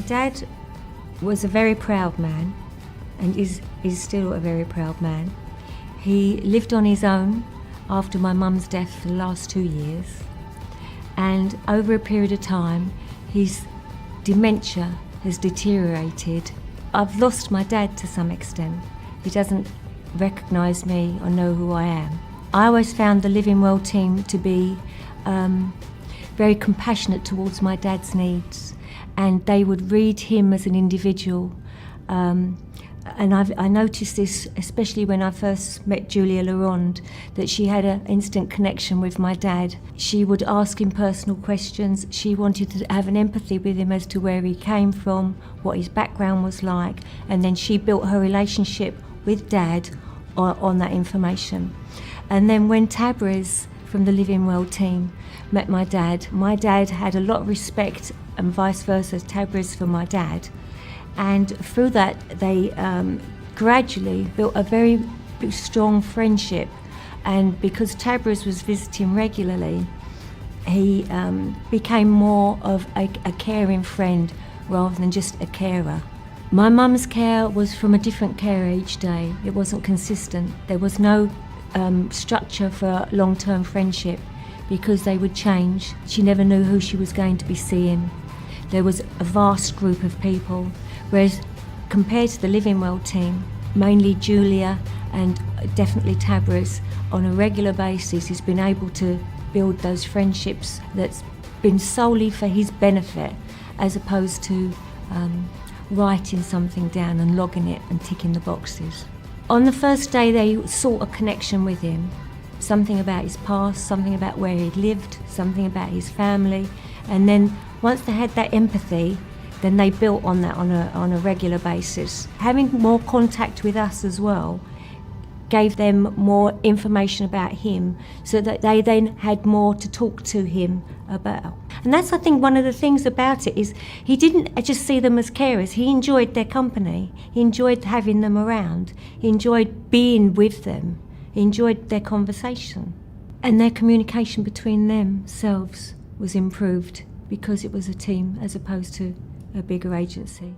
dad was a very proud man and is still a very proud man. He lived on his own after my mum's death for the last 2 years, and over a period of time his dementia has deteriorated. I've lost my dad to some extent. He doesn't recognise me or know who I am. I always found the Living Well team to be very compassionate towards my dad's needs, and they would read him as an individual. And I noticed this especially when I first met Julia Laronde, that she had an instant connection with my dad. She would ask him personal questions. She wanted to have an empathy with him as to where he came from, what his background was like, and then she built her relationship with Dad on that information. And then when Tabriz from the Living Well team met my dad had a lot of respect, and vice versa, Tabriz for my dad. And through that, they gradually built a very strong friendship. And because Tabriz was visiting regularly, he became more of a caring friend rather than just a carer. My mum's care was from a different carer each day. It wasn't consistent. There was no structure for long-term friendship because they would change. She never knew who she was going to be seeing. There was a vast group of people, whereas compared to the Living Well team, mainly Julia and definitely Tabriz, on a regular basis has been able to build those friendships that's been solely for his benefit, as opposed to writing something down and logging it and ticking the boxes. On the first day they sought a connection with him, something about his past, something about where he'd lived, something about his family, and then once they had that empathy, then they built on that on a regular basis. Having more contact with us as well gave them more information about him, so that they then had more to talk to him about. And that's, I think, one of the things about it is he didn't just see them as carers. He enjoyed their company. He enjoyed having them around. He enjoyed being with them. He enjoyed their conversation. And their communication between themselves was improved because it was a team as opposed to a bigger agency.